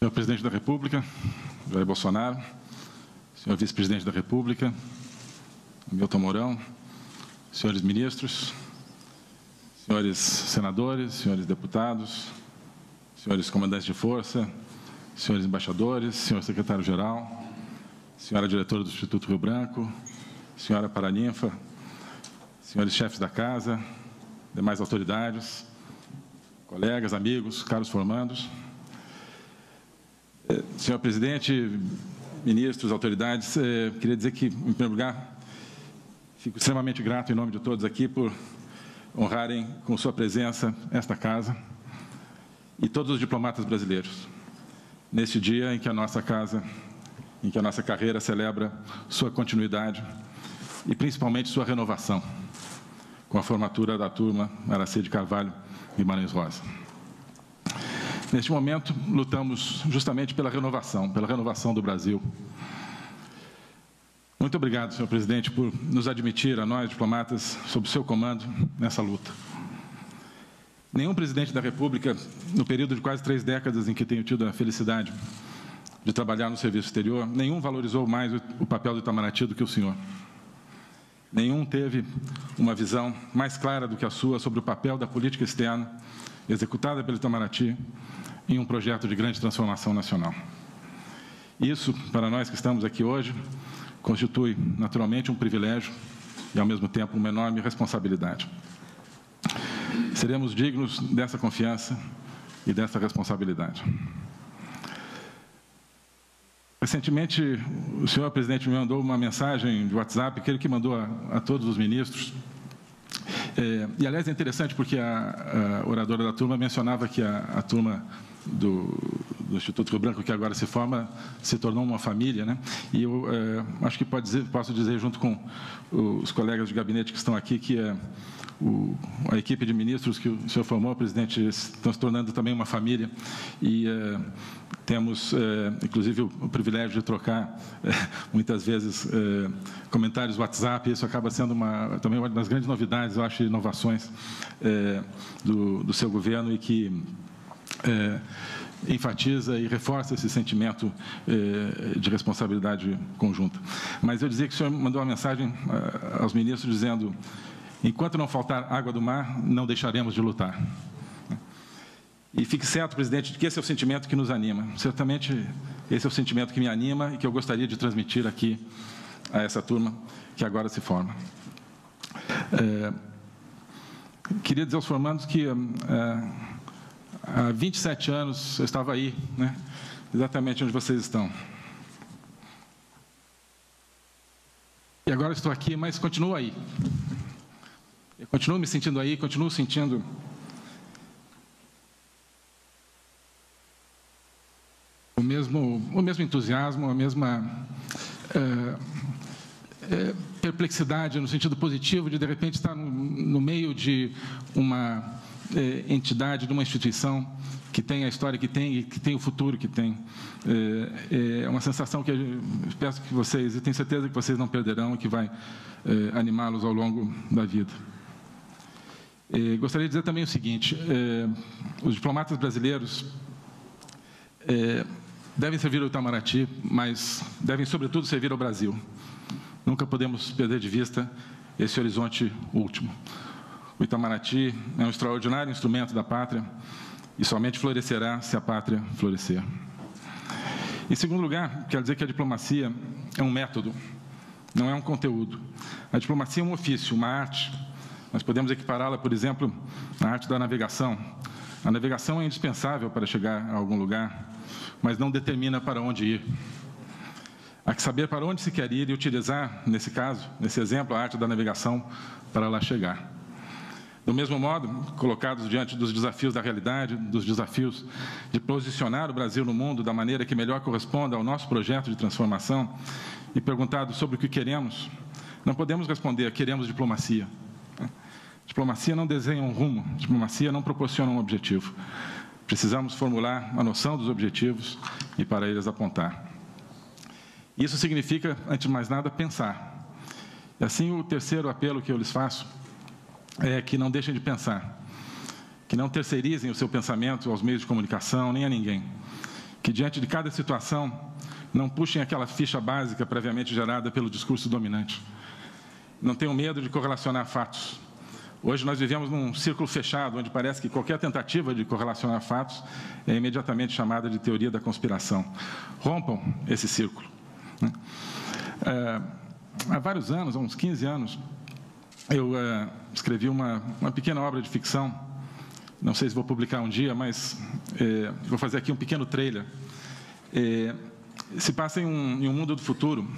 Senhor Presidente da República, Jair Bolsonaro, senhor Vice-Presidente da República, Hamilton Mourão, senhores ministros, senhores senadores, senhores deputados, senhores comandantes de força, senhores embaixadores, senhor secretário-geral, senhora diretora do Instituto Rio Branco, senhora Paraninfa, senhores chefes da casa, demais autoridades, colegas, amigos, caros formandos. Senhor presidente, ministros, autoridades, queria dizer que, em primeiro lugar, fico extremamente grato em nome de todos aqui por honrarem com sua presença esta casa e todos os diplomatas brasileiros, neste dia em que a nossa casa, em que a nossa carreira celebra sua continuidade e, principalmente, sua renovação, com a formatura da turma Aracide Carvalho Guimarães Rosa. Neste momento, lutamos justamente pela renovação do Brasil. Muito obrigado, senhor presidente, por nos admitir, a nós, diplomatas, sob o seu comando, nessa luta. Nenhum presidente da República, no período de quase 3 décadas em que tenho tido a felicidade de trabalhar no serviço exterior, nenhum valorizou mais o papel do Itamaraty do que o senhor. Nenhum teve uma visão mais clara do que a sua sobre o papel da política externa executada pelo Itamaraty em um projeto de grande transformação nacional. Isso, para nós que estamos aqui hoje, constitui naturalmente um privilégio e, ao mesmo tempo, uma enorme responsabilidade. Seremos dignos dessa confiança e dessa responsabilidade. Recentemente, o senhor presidente me mandou uma mensagem de WhatsApp, aquele que mandou a todos os ministros. E, aliás, é interessante porque a oradora da turma mencionava que a turma do Instituto Rio Branco, que agora se forma, se tornou uma família, né? E eu acho que posso dizer, junto com os colegas de gabinete que estão aqui, que a equipe de ministros que o senhor formou, presidente, estão se tornando também uma família. E temos, inclusive, o privilégio de trocar, muitas vezes, comentários WhatsApp. Isso acaba sendo também uma das grandes novidades, eu acho, inovações do seu governo, e que enfatiza e reforça esse sentimento de responsabilidade conjunta. Mas eu dizia que o senhor mandou uma mensagem aos ministros dizendo: enquanto não faltar água do mar, não deixaremos de lutar. E fique certo, presidente, de que esse é o sentimento que nos anima. Certamente, esse é o sentimento que me anima e que eu gostaria de transmitir aqui a essa turma que agora se forma. Queria dizer aos formandos que há 27 anos eu estava aí, né, exatamente onde vocês estão. E agora estou aqui, mas continuo aí. Eu continuo me sentindo aí, continuo sentindo o mesmo entusiasmo, a mesma perplexidade, no sentido positivo, de repente estar no meio de uma entidade, de uma instituição que tem a história que tem e que tem o futuro que tem. É uma sensação que eu peço que vocês, e tenho certeza que vocês não perderão, e que vai animá-los ao longo da vida. Gostaria de dizer também o seguinte: os diplomatas brasileiros devem servir ao Itamaraty, mas devem, sobretudo, servir ao Brasil. Nunca podemos perder de vista esse horizonte último. O Itamaraty é um extraordinário instrumento da pátria e somente florescerá se a pátria florescer. Em segundo lugar, quero dizer que a diplomacia é um método, não é um conteúdo. A diplomacia é um ofício, uma arte. Nós podemos equipará-la, por exemplo, à arte da navegação. A navegação é indispensável para chegar a algum lugar, mas não determina para onde ir. Há que saber para onde se quer ir e utilizar, nesse caso, nesse exemplo, a arte da navegação para lá chegar. Do mesmo modo, colocados diante dos desafios da realidade, dos desafios de posicionar o Brasil no mundo da maneira que melhor corresponda ao nosso projeto de transformação, e perguntados sobre o que queremos, não podemos responder: queremos diplomacia. Diplomacia não desenha um rumo, diplomacia não proporciona um objetivo. Precisamos formular a noção dos objetivos e para eles apontar. Isso significa, antes de mais nada, pensar. E assim, o terceiro apelo que eu lhes faço é que não deixem de pensar, que não terceirizem o seu pensamento aos meios de comunicação, nem a ninguém, que, diante de cada situação, não puxem aquela ficha básica previamente gerada pelo discurso dominante. Não tenham medo de correlacionar fatos. Hoje nós vivemos num círculo fechado, onde parece que qualquer tentativa de correlacionar fatos é imediatamente chamada de teoria da conspiração. Rompam esse círculo. Há vários anos, há uns 15 anos, eu escrevi uma pequena obra de ficção. Não sei se vou publicar um dia, mas vou fazer aqui um pequeno trailer. Se passa em um mundo do futuro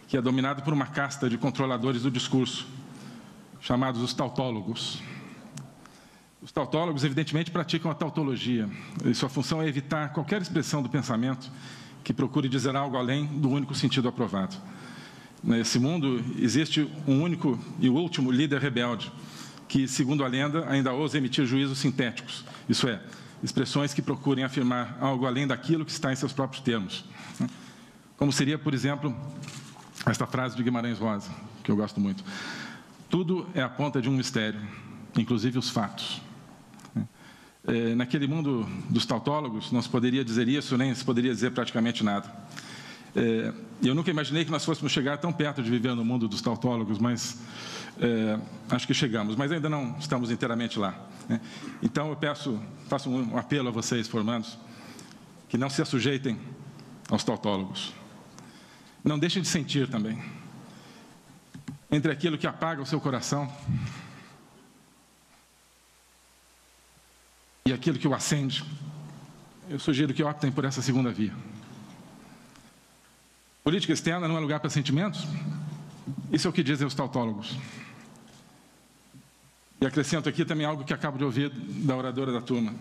que é dominado por uma casta de controladores do discurso, chamados os tautólogos. Os tautólogos, evidentemente, praticam a tautologia, e sua função é evitar qualquer expressão do pensamento que procure dizer algo além do único sentido aprovado. Nesse mundo, existe um único e último líder rebelde, que, segundo a lenda, ainda ousa emitir juízos sintéticos, isso é, expressões que procurem afirmar algo além daquilo que está em seus próprios termos. Como seria, por exemplo, esta frase de Guimarães Rosa, que eu gosto muito. Tudo é a ponta de um mistério, inclusive os fatos. Naquele mundo dos tautólogos, não se poderia dizer isso, nem se poderia dizer praticamente nada. Eu nunca imaginei que nós fôssemos chegar tão perto de viver no mundo dos tautólogos, mas acho que chegamos, mas ainda não estamos inteiramente lá. Então, faço um apelo a vocês, formandos, que não se assujeitem aos tautólogos. Não deixem de sentir também. Entre aquilo que apaga o seu coração e aquilo que o acende, eu sugiro que optem por essa segunda via. Política externa não é lugar para sentimentos? Isso é o que dizem os tautólogos. E acrescento aqui também algo que acabo de ouvir da oradora da turma.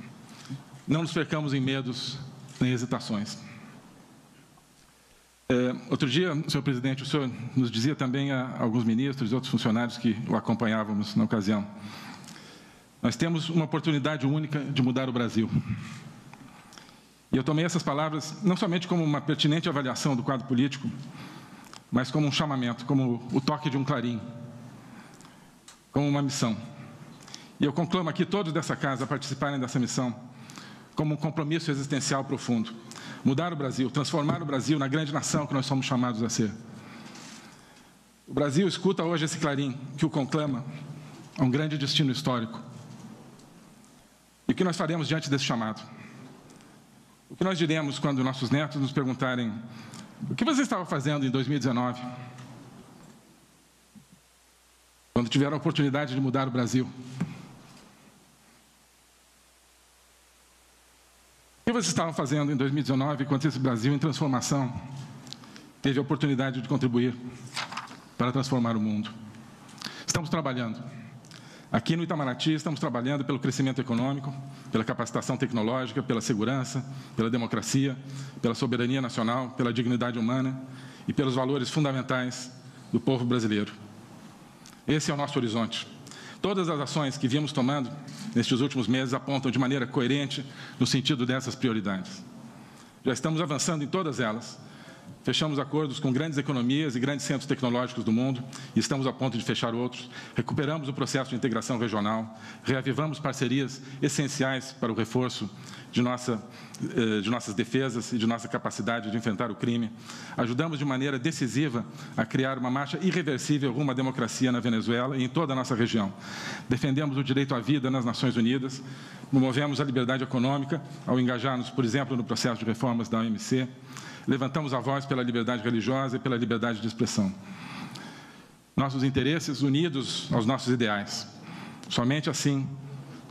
Não nos percamos em medos nem hesitações. Outro dia, senhor presidente, o senhor nos dizia também a alguns ministros e outros funcionários que o acompanhávamos na ocasião. Nós temos uma oportunidade única de mudar o Brasil. E eu tomei essas palavras não somente como uma pertinente avaliação do quadro político, mas como um chamamento, como o toque de um clarim, como uma missão. E eu conclamo aqui todos dessa casa a participarem dessa missão como um compromisso existencial profundo. Mudar o Brasil, transformar o Brasil na grande nação que nós somos chamados a ser. O Brasil escuta hoje esse clarim que o conclama a um grande destino histórico. E o que nós faremos diante desse chamado? O que nós diremos quando nossos netos nos perguntarem: o que você estava fazendo em 2019? Quando tiveram a oportunidade de mudar o Brasil? O que vocês estavam fazendo em 2019, quando esse Brasil em transformação teve a oportunidade de contribuir para transformar o mundo? Estamos trabalhando. Aqui no Itamaraty, estamos trabalhando pelo crescimento econômico, pela capacitação tecnológica, pela segurança, pela democracia, pela soberania nacional, pela dignidade humana e pelos valores fundamentais do povo brasileiro. Esse é o nosso horizonte. Todas as ações que viemos tomando nestes últimos meses apontam de maneira coerente no sentido dessas prioridades. Já estamos avançando em todas elas. Fechamos acordos com grandes economias e grandes centros tecnológicos do mundo e estamos a ponto de fechar outros. Recuperamos o processo de integração regional, reavivamos parcerias essenciais para o reforço de nossas defesas e de nossa capacidade de enfrentar o crime. Ajudamos de maneira decisiva a criar uma marcha irreversível rumo à democracia na Venezuela e em toda a nossa região. Defendemos o direito à vida nas Nações Unidas, promovemos a liberdade econômica ao engajar-nos, por exemplo, no processo de reformas da OMC, levantamos a voz pela liberdade religiosa e pela liberdade de expressão. Nossos interesses unidos aos nossos ideais. Somente assim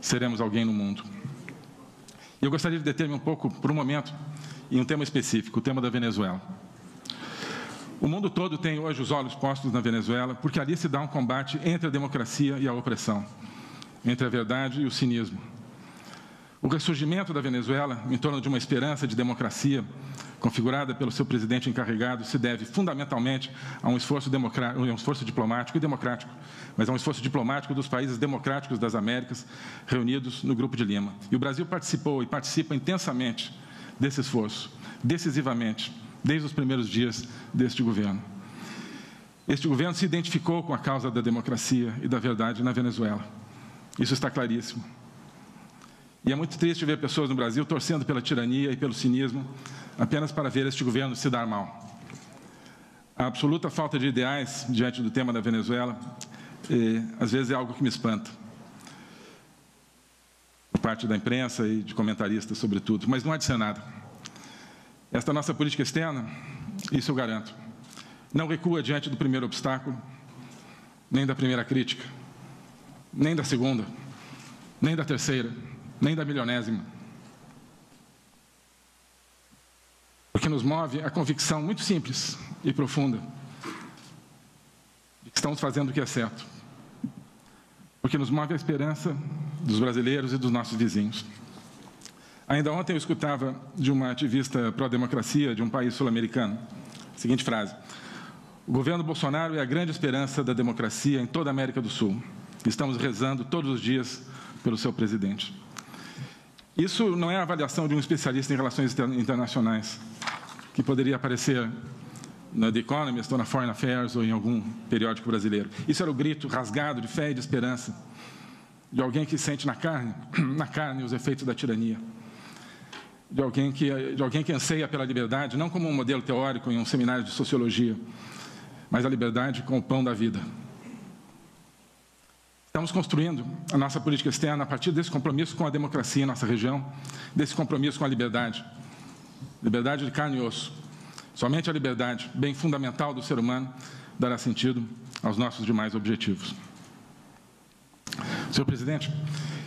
seremos alguém no mundo. E eu gostaria de deter-me um pouco, por um momento, em um tema específico, o tema da Venezuela. O mundo todo tem hoje os olhos postos na Venezuela, porque ali se dá um combate entre a democracia e a opressão, entre a verdade e o cinismo. O ressurgimento da Venezuela, em torno de uma esperança de democracia, configurada pelo seu presidente encarregado, se deve fundamentalmente a um esforço diplomático e democrático, mas a um esforço diplomático dos países democráticos das Américas, reunidos no Grupo de Lima. E o Brasil participou e participa intensamente desse esforço, decisivamente, desde os primeiros dias deste governo. Este governo se identificou com a causa da democracia e da verdade na Venezuela. Isso está claríssimo. E é muito triste ver pessoas no Brasil torcendo pela tirania e pelo cinismo apenas para ver este governo se dar mal. A absoluta falta de ideais diante do tema da Venezuela, às vezes é algo que me espanta, por parte da imprensa e de comentaristas, sobretudo, mas não há de ser nada. Esta nossa política externa, isso eu garanto, não recua diante do primeiro obstáculo, nem da primeira crítica, nem da segunda, nem da terceira, nem da milionésima. Porque nos move a convicção muito simples e profunda de que estamos fazendo o que é certo. Porque nos move a esperança dos brasileiros e dos nossos vizinhos. Ainda ontem eu escutava de uma ativista pró-democracia de um país sul-americano a seguinte frase: o governo Bolsonaro é a grande esperança da democracia em toda a América do Sul. Estamos rezando todos os dias pelo seu presidente. Isso não é a avaliação de um especialista em relações internacionais, que poderia aparecer na The Economist, ou na Foreign Affairs, ou em algum periódico brasileiro. Isso era o grito rasgado de fé e de esperança de alguém que sente na carne os efeitos da tirania, de alguém que anseia pela liberdade, não como um modelo teórico em um seminário de sociologia, mas a liberdade com o pão da vida. Estamos construindo a nossa política externa a partir desse compromisso com a democracia em nossa região, desse compromisso com a liberdade. Liberdade de carne e osso. Somente a liberdade, bem fundamental do ser humano, dará sentido aos nossos demais objetivos. Senhor presidente,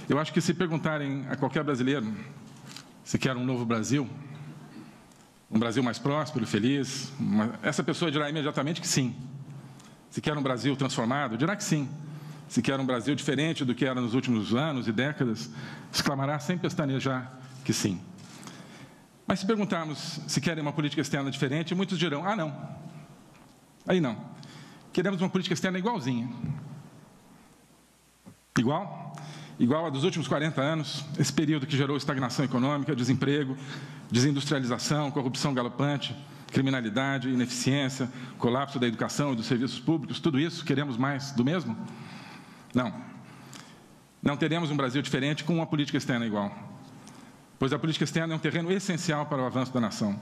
eu acho que se perguntarem a qualquer brasileiro se quer um novo Brasil, um Brasil mais próspero, feliz, essa pessoa dirá imediatamente que sim. Se quer um Brasil transformado, dirá que sim. Se quer um Brasil diferente do que era nos últimos anos e décadas, exclamará sem pestanejar que sim. Mas se perguntarmos se querem uma política externa diferente, muitos dirão, ah, não. Aí não. Queremos uma política externa igualzinha. Igual a dos últimos 40 anos, esse período que gerou estagnação econômica, desemprego, desindustrialização, corrupção galopante, criminalidade, ineficiência, colapso da educação e dos serviços públicos, tudo isso, queremos mais do mesmo? Não. Não teremos um Brasil diferente com uma política externa igual. Pois a política externa é um terreno essencial para o avanço da nação.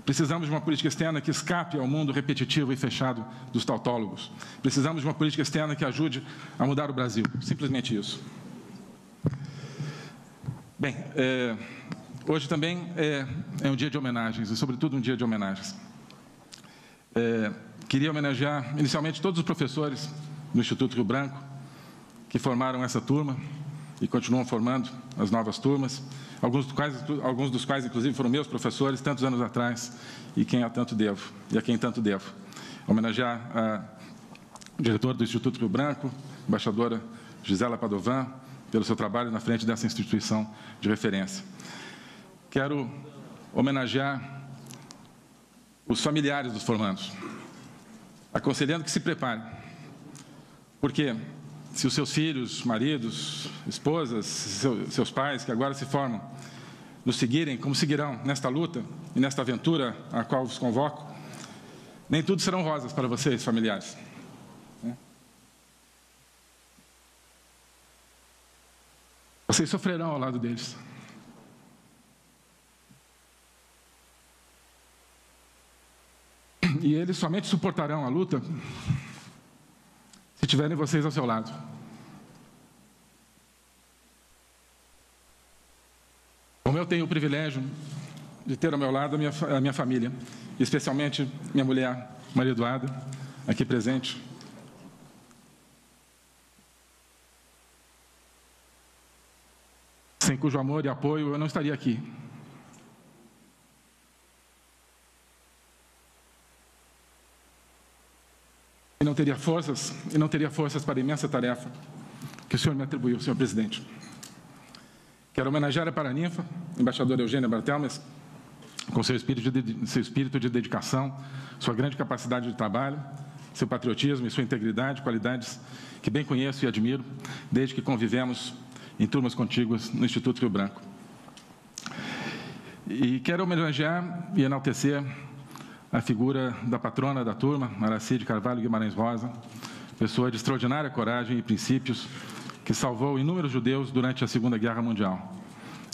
Precisamos de uma política externa que escape ao mundo repetitivo e fechado dos tautólogos. Precisamos de uma política externa que ajude a mudar o Brasil. Simplesmente isso. Bem, hoje também é um dia de homenagens, e sobretudo um dia de homenagens. Queria homenagear inicialmente todos os professores do Instituto Rio Branco, que formaram essa turma e continuam formando as novas turmas, alguns dos quais, inclusive, foram meus professores tantos anos atrás, e a quem tanto devo. Homenagear a diretora do Instituto Rio Branco, embaixadora Gisela Padovan, pelo seu trabalho na frente dessa instituição de referência. Quero homenagear os familiares dos formandos, aconselhando que se preparem, porque se os seus filhos, maridos, esposas, seus pais, que agora se formam, nos seguirem, como seguirão nesta luta e nesta aventura a qual vos convoco, nem tudo serão rosas para vocês, familiares. Vocês sofrerão ao lado deles. E eles somente suportarão a luta se tiverem vocês ao seu lado. Como eu tenho o privilégio de ter ao meu lado a minha família, especialmente minha mulher, Maria Eduarda, aqui presente. Sem cujo amor e apoio eu não estaria aqui. E não teria forças para a imensa tarefa que o senhor me atribuiu, senhor presidente. Quero homenagear a Paraninfa, embaixadora Eugênia Bartelmes, com seu espírito de dedicação, sua grande capacidade de trabalho, seu patriotismo e sua integridade, qualidades que bem conheço e admiro, desde que convivemos em turmas contíguas no Instituto Rio Branco. E quero homenagear e enaltecer a figura da patrona da turma, Aracide Carvalho Guimarães Rosa, pessoa de extraordinária coragem e princípios, que salvou inúmeros judeus durante a Segunda Guerra Mundial.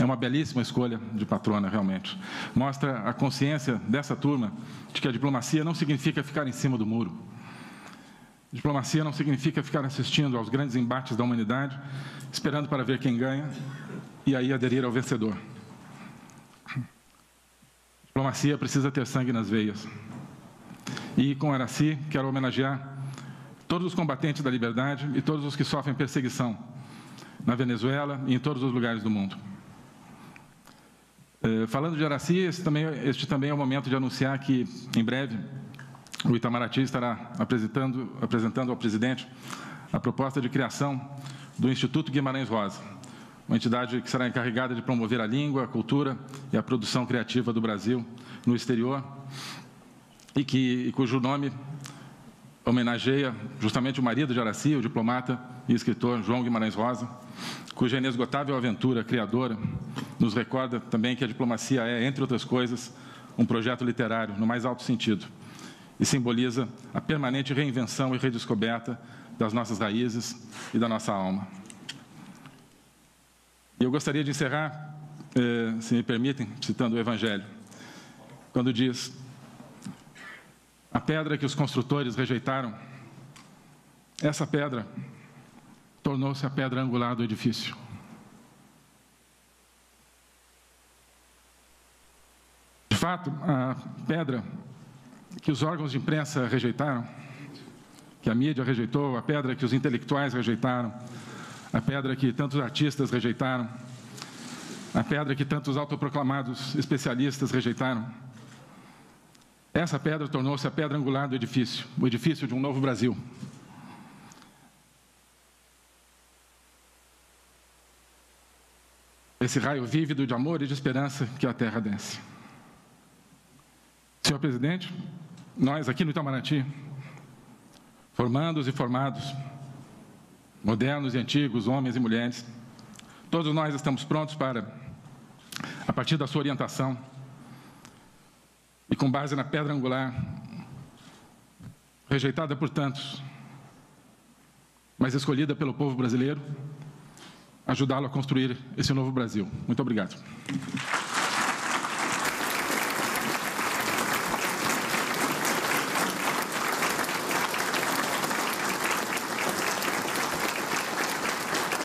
É uma belíssima escolha de patrona, realmente. Mostra a consciência dessa turma de que a diplomacia não significa ficar em cima do muro. Diplomacia não significa ficar assistindo aos grandes embates da humanidade, esperando para ver quem ganha e aí aderir ao vencedor. Diplomacia precisa ter sangue nas veias. E com Aracy, quero homenagear todos os combatentes da liberdade e todos os que sofrem perseguição na Venezuela e em todos os lugares do mundo. Falando de Aracy, este também é o momento de anunciar que, em breve, o Itamaraty estará apresentando ao presidente a proposta de criação do Instituto Guimarães Rosa, uma entidade que será encarregada de promover a língua, a cultura e a produção criativa do Brasil no exterior e cujo nome homenageia justamente o marido de Aracy, o diplomata e escritor João Guimarães Rosa, cuja inesgotável aventura criadora nos recorda também que a diplomacia é, entre outras coisas, um projeto literário no mais alto sentido e simboliza a permanente reinvenção e redescoberta das nossas raízes e da nossa alma. E eu gostaria de encerrar, se me permitem, citando o Evangelho, quando diz: a pedra que os construtores rejeitaram, essa pedra tornou-se a pedra angular do edifício. De fato, a pedra que os órgãos de imprensa rejeitaram, que a mídia rejeitou, a pedra que os intelectuais rejeitaram, a pedra que tantos artistas rejeitaram, a pedra que tantos autoproclamados especialistas rejeitaram, essa pedra tornou-se a pedra angular do edifício, o edifício de um novo Brasil. Esse raio vívido de amor e de esperança que a terra desce. Senhor presidente, nós aqui no Itamaraty, formandos e formados, modernos e antigos, homens e mulheres, todos nós estamos prontos para, a partir da sua orientação e com base na pedra angular, rejeitada por tantos, mas escolhida pelo povo brasileiro, ajudá-lo a construir esse novo Brasil. Muito obrigado.